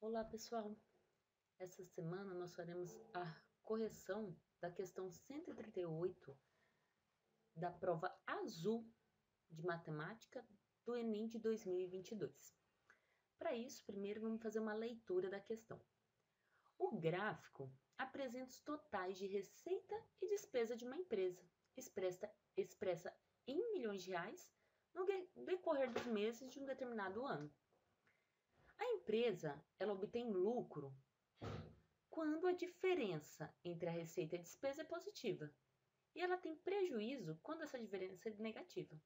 Olá, pessoal! Essa semana nós faremos a correção da questão 138 da prova azul de matemática do Enem de 2022. Para isso, primeiro vamos fazer uma leitura da questão. O gráfico apresenta os totais de receita e despesa de uma empresa, expressa em milhões de reais no decorrer dos meses de um determinado ano. A empresa, ela obtém lucro quando a diferença entre a receita e a despesa é positiva, e ela tem prejuízo quando essa diferença é negativa.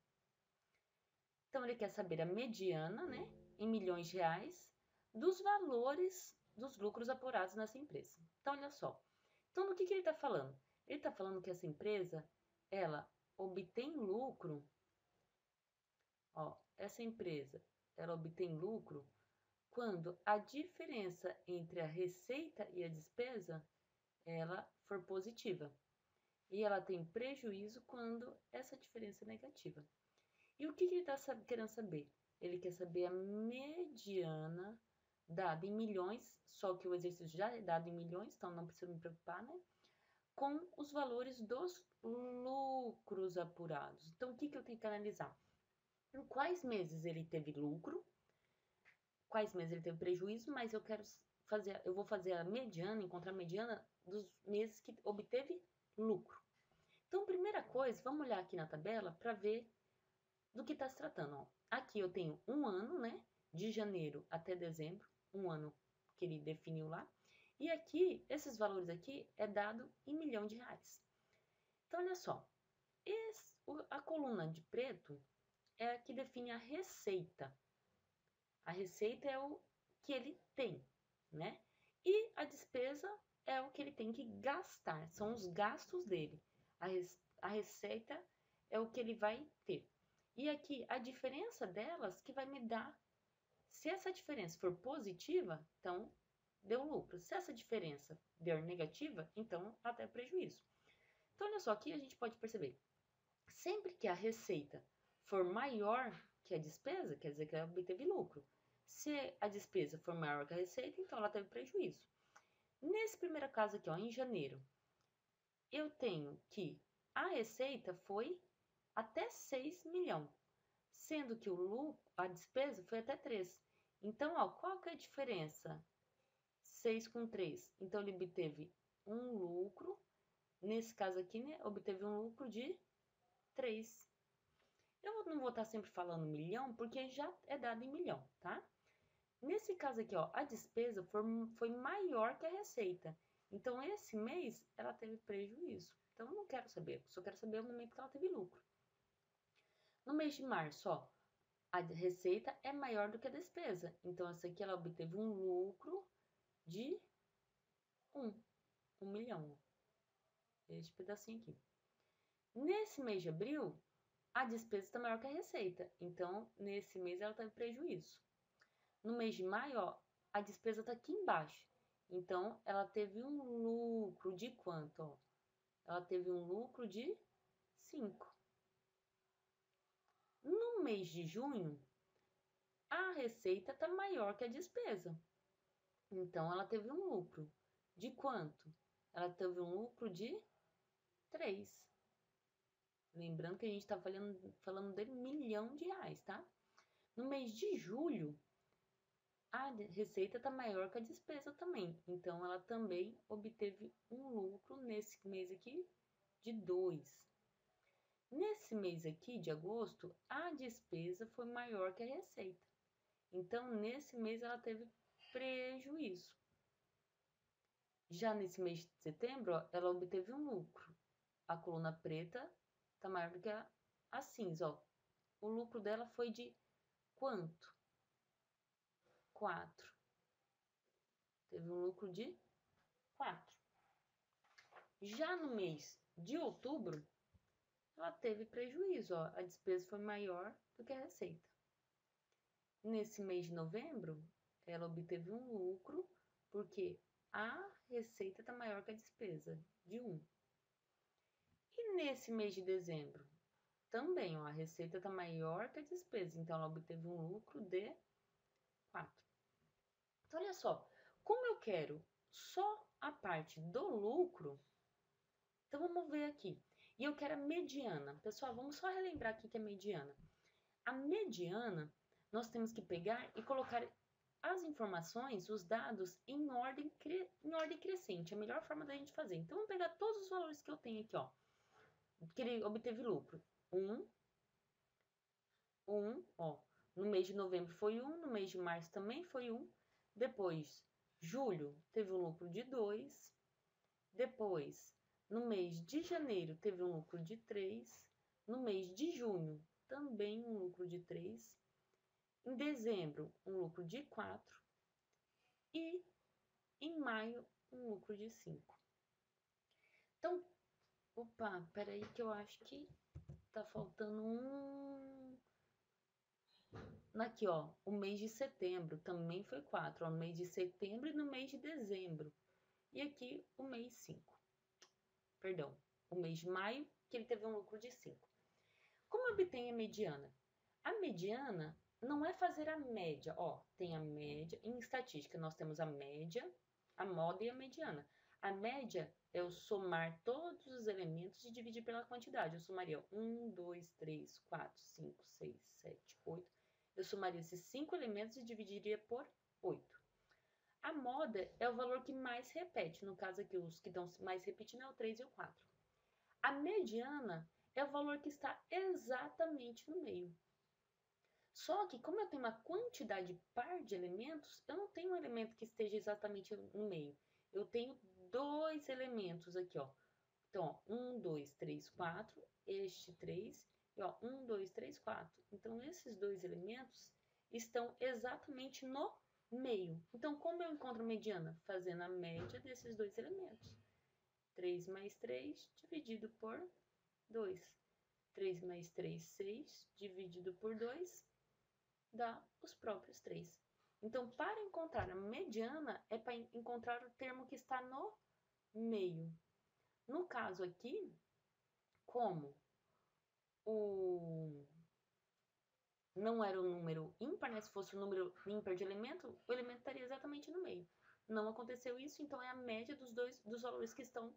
Então ele quer saber a mediana, né, em milhões de reais, dos valores dos lucros apurados nessa empresa. Então olha só. Então do que ele está falando? Ele está falando que essa empresa, ela obtém lucro, essa empresa, ela obtém lucro quando a diferença entre a receita e a despesa ela for positiva. E ela tem prejuízo quando essa diferença é negativa. E o que ele está querendo saber? Ele quer saber a mediana dada em milhões, só que o exercício já é dado em milhões, então não precisa me preocupar, né? Com os valores dos lucros apurados. Então, o que eu tenho que analisar? Em quais meses ele teve lucro, quais meses ele teve prejuízo, mas eu vou fazer a mediana, encontrar a mediana dos meses que obteve lucro. Então, primeira coisa, vamos olhar aqui na tabela para ver do que está se tratando. Ó. Aqui eu tenho um ano, né? De janeiro até dezembro, um ano que ele definiu lá. E aqui, esses valores aqui é dado em milhão de reais. Então, olha só. A coluna de preto é a que define a receita. A receita é o que ele tem, né? E a despesa é o que ele tem que gastar, são os gastos dele. A receita é o que ele vai ter. E aqui, a diferença delas que vai me dar, se essa diferença for positiva, então deu lucro. Se essa diferença der negativa, então ela tem prejuízo. Então, olha só, aqui a gente pode perceber, sempre que a receita for maior que a despesa, quer dizer que ela obteve lucro. Se a despesa for maior que a receita, então ela teve prejuízo. Nesse primeiro caso aqui, ó, em janeiro, eu tenho que a receita foi até 6 milhões, sendo que o lucro, a despesa foi até 3. Então, ó, qual que é a diferença? 6 com 3. Então, ele obteve um lucro, nesse caso aqui, né, obteve um lucro de 3. Eu não vou estar sempre falando milhão, porque já é dado em milhão, tá? Nesse caso aqui, ó, a despesa foi maior que a receita. Então, esse mês, ela teve prejuízo. Então, eu não quero saber, só quero saber o momento que ela teve lucro. No mês de março, ó, a receita é maior do que a despesa. Então, essa aqui, ela obteve um lucro de 1 milhão. Este pedacinho aqui. Nesse mês de abril, a despesa está maior que a receita. Então, nesse mês, ela teve prejuízo. No mês de maio, ó, a despesa está aqui embaixo. Então, ela teve um lucro de quanto? Ó? Ela teve um lucro de 5. No mês de junho, a receita está maior que a despesa. Então, ela teve um lucro de quanto? Ela teve um lucro de 3. Lembrando que a gente está falando de milhão de reais, tá? No mês de julho, a receita está maior que a despesa também. Então, ela também obteve um lucro nesse mês aqui de 2. Nesse mês aqui, de agosto, a despesa foi maior que a receita. Então, nesse mês, ela teve prejuízo. Já nesse mês de setembro, ó, ela obteve um lucro. A coluna preta está maior do que a cinza. Ó. O lucro dela foi de quanto? 4. Teve um lucro de 4. Já no mês de outubro, ela teve prejuízo, ó. A despesa foi maior do que a receita. Nesse mês de novembro, ela obteve um lucro, porque a receita está maior que a despesa, de 1. E nesse mês de dezembro, também, ó, a receita está maior que a despesa, então ela obteve um lucro de 4. Então, olha só, como eu quero só a parte do lucro, então vamos ver aqui. E eu quero a mediana. Pessoal, vamos só relembrar aqui que é mediana. A mediana, nós temos que pegar e colocar as informações, os dados, em ordem crescente. É a melhor forma da gente fazer. Então, vamos pegar todos os valores que eu tenho aqui, ó. Que ele obteve lucro. 1, ó. No mês de novembro foi 1, no mês de março também foi 1. Depois, julho teve um lucro de 2. Depois, no mês de janeiro teve um lucro de 3. No mês de junho, também um lucro de 3. Em dezembro, um lucro de 4. E em maio, um lucro de 5. Então, opa, peraí que eu acho que tá faltando um... Aqui, ó, o mês de setembro também foi 4, ó, no mês de setembro e no mês de dezembro. E aqui o mês 5. Perdão, o mês de maio, que ele teve um lucro de 5. Como obtém a mediana? A mediana não é fazer a média, ó, tem a média, em estatística nós temos a média, a moda e a mediana. A média é eu somar todos os elementos e dividir pela quantidade. Eu somaria 1, 2, 3, 4, 5, 6, 7, 8. Eu somaria esses 5 elementos e dividiria por 8. A moda é o valor que mais repete. No caso aqui, os que estão mais repetindo é o 3 e o 4. A mediana é o valor que está exatamente no meio. Só que, como eu tenho uma quantidade par de elementos, eu não tenho um elemento que esteja exatamente no meio. Eu tenho dois elementos aqui, ó. Então, ó, 1, 2, 3, 4, este 3, e ó, 1, 2, 3, 4. Então, esses dois elementos estão exatamente no meio. Então, como eu encontro a mediana? Fazendo a média desses dois elementos. 3 mais 3 dividido por 2. 3 mais 3, 6, dividido por 2, dá os próprios 3. Então, para encontrar a mediana, é para encontrar o termo que está no meio. No caso aqui, como não era um número ímpar, né? Se fosse um número ímpar de elemento, o elemento estaria exatamente no meio. Não aconteceu isso, então é a média dos valores que estão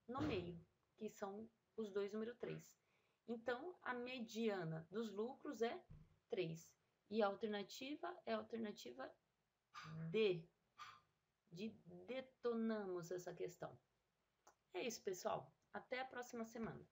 no meio, que são os dois número 3. Então, a mediana dos lucros é 3. E a alternativa é a alternativa D, de detonamos essa questão. É isso, pessoal. Até a próxima semana.